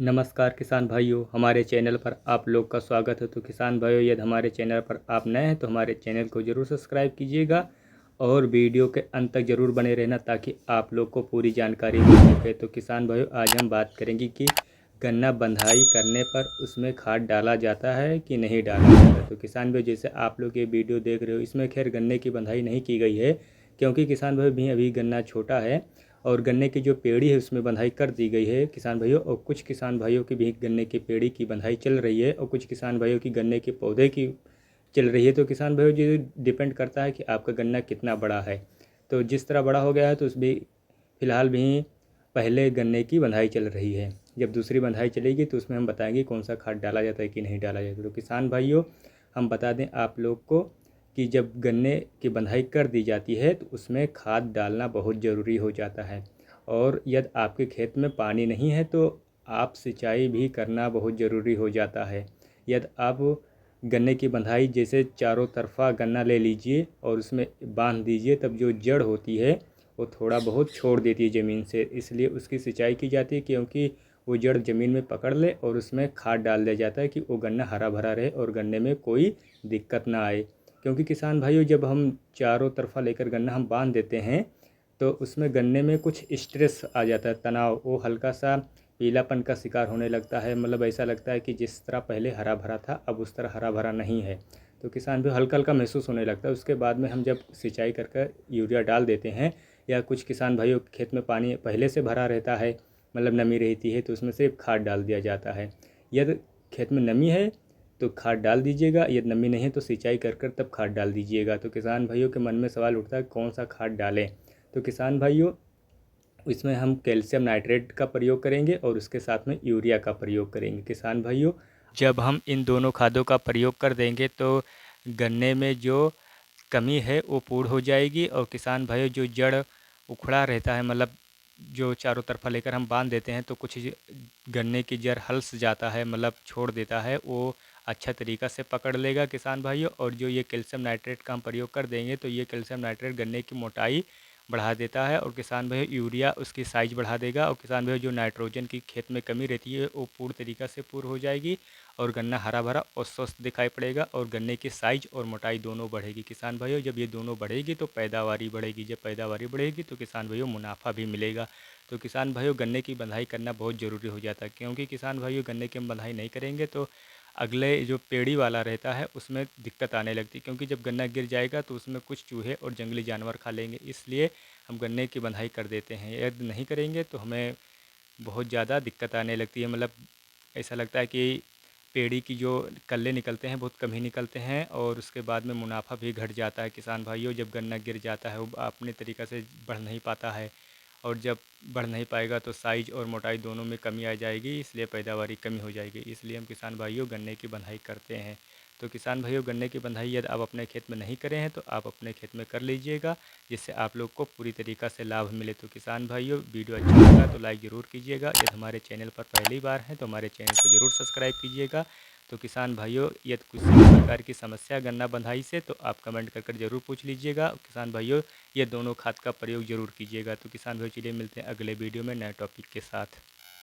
नमस्कार किसान भाइयों, हमारे चैनल पर आप लोग का स्वागत है। तो किसान भाइयों, यदि हमारे चैनल पर आप नए हैं तो हमारे चैनल को ज़रूर सब्सक्राइब कीजिएगा और वीडियो के अंत तक ज़रूर बने रहना ताकि आप लोग को पूरी जानकारी मिल सके। तो किसान भाइयों, आज हम बात करेंगे कि गन्ना बंधाई करने पर उसमें खाद डाला जाता है कि नहीं डाला जाता। तो किसान भाइयों, जैसे आप लोग ये वीडियो देख रहे हो, इसमें खैर गन्ने की बंधाई नहीं की गई है क्योंकि किसान भाइयों भी अभी गन्ना छोटा है और गन्ने की जो पेड़ी है उसमें बंधाई कर दी गई है किसान भाइयों। और कुछ किसान भाइयों की भी गन्ने की पेड़ी की बंधाई चल रही है और कुछ किसान भाइयों की गन्ने के पौधे की चल रही है। तो किसान भाइयों, ये डिपेंड करता है कि आपका गन्ना कितना बड़ा है। तो जिस तरह बड़ा हो गया है तो उसमें फ़िलहाल भी पहले गन्ने की बंधाई चल रही है। जब दूसरी बंधाई चलेगी तो उसमें हम बताएंगे कौन सा खाद डाला जाता है कि नहीं डाला जाता। तो किसान भाइयों, हम बता दें आप लोग को कि जब गन्ने की बंधाई कर दी जाती है तो उसमें खाद डालना बहुत ज़रूरी हो जाता है। और यदि आपके खेत में पानी नहीं है तो आप सिंचाई भी करना बहुत ज़रूरी हो जाता है। यदि आप गन्ने की बंधाई जैसे चारों तरफा गन्ना ले लीजिए और उसमें बांध दीजिए, तब जो जड़ होती है वो थोड़ा बहुत छोड़ देती है ज़मीन से, इसलिए उसकी सिंचाई की जाती है क्योंकि वो जड़ ज़मीन में पकड़ ले और उसमें खाद डाल दिया जाता है कि वो गन्ना हरा भरा रहे और गन्ने में कोई दिक्कत ना आए। क्योंकि किसान भाइयों, जब हम चारों तरफा लेकर गन्ना हम बांध देते हैं तो उसमें गन्ने में कुछ स्ट्रेस आ जाता है, तनाव, वो हल्का सा पीलापन का शिकार होने लगता है। मतलब ऐसा लगता है कि जिस तरह पहले हरा भरा था अब उस तरह हरा भरा नहीं है। तो किसान भी हल्का हल्का महसूस होने लगता है। उसके बाद में हम जब सिंचाई कर यूरिया डाल देते हैं या कुछ किसान भाइयों के खेत में पानी पहले से भरा रहता है, मतलब नमी रहती है, तो उसमें से खाद डाल दिया जाता है। यदि खेत में नमी है तो खाद डाल दीजिएगा, यदि नमी नहीं है तो सिंचाई कर तब खाद डाल दीजिएगा। तो किसान भाइयों के मन में सवाल उठता है कौन सा खाद डालें। तो किसान भाइयों, इसमें हम कैल्शियम नाइट्रेट का प्रयोग करेंगे और उसके साथ में यूरिया का प्रयोग करेंगे। किसान भाइयों, जब हम इन दोनों खादों का प्रयोग कर देंगे तो गन्ने में जो कमी है वो पूर्ण हो जाएगी। और किसान भाइयों, जो जड़ उखड़ा रहता है, मतलब जो चारों तरफा लेकर हम बांध देते हैं तो कुछ गन्ने की जड़ हल्स जाता है, मतलब छोड़ देता है, वो अच्छा तरीक़ा से पकड़ लेगा किसान भाइयों। और जो ये कैल्शियम नाइट्रेट का हम प्रयोग कर देंगे तो ये कैल्शियम नाइट्रेट गन्ने की मोटाई बढ़ा देता है और किसान भाइयों यूरिया उसकी साइज़ बढ़ा देगा। और किसान भाइयों, जो नाइट्रोजन की खेत में कमी रहती है वो पूर्ण तरीक़ा से पूर्ण हो जाएगी और गन्ना हरा भरा और स्वस्थ दिखाई पड़ेगा और गन्ने की साइज़ और मोटाई दोनों बढ़ेगी। किसान भाइयों, जब ये दोनों बढ़ेगी तो पैदावारी बढ़ेगी, जब पैदावारी बढ़ेगी तो किसान भाइयों मुनाफा भी मिलेगा। तो किसान भाइयों, गन्ने की बंधाई करना बहुत ज़रूरी हो जाता है क्योंकि किसान भाइयों गन्ने की हम बंधाई नहीं करेंगे तो अगले जो पेड़ी वाला रहता है उसमें दिक्कत आने लगती है, क्योंकि जब गन्ना गिर जाएगा तो उसमें कुछ चूहे और जंगली जानवर खा लेंगे, इसलिए हम गन्ने की बंधाई कर देते हैं। यदि नहीं करेंगे तो हमें बहुत ज़्यादा दिक्कत आने लगती है। मतलब ऐसा लगता है कि पेड़ी की जो कल्ले निकलते हैं बहुत कम ही निकलते हैं और उसके बाद में मुनाफा भी घट जाता है। किसान भाइयों, जब गन्ना गिर जाता है वो अपने तरीक़े से बढ़ नहीं पाता है और जब बढ़ नहीं पाएगा तो साइज़ और मोटाई दोनों में कमी आ जाएगी, इसलिए पैदावारी कमी हो जाएगी। इसलिए हम किसान भाइयों गन्ने की बंधाई करते हैं। तो किसान भाइयों, गन्ने की बंधाई यदि आप अपने खेत में नहीं करे हैं तो आप अपने खेत में कर लीजिएगा, जिससे आप लोग को पूरी तरीक़ा से लाभ मिले। तो किसान भाइयों, वीडियो अच्छा लगा तो लाइक ज़रूर कीजिएगा। यदि हमारे चैनल पर पहली बार हैं तो हमारे चैनल को ज़रूर सब्सक्राइब कीजिएगा। तो किसान भाइयों, यदि किसी भी प्रकार की समस्या गन्ना बंधाई से तो आप कमेंट कर ज़रूर पूछ लीजिएगा। किसान भाइयों, ये दोनों खाद का प्रयोग ज़रूर कीजिएगा। तो किसान भाइयों, चलिए मिलते हैं अगले वीडियो में नए टॉपिक के साथ।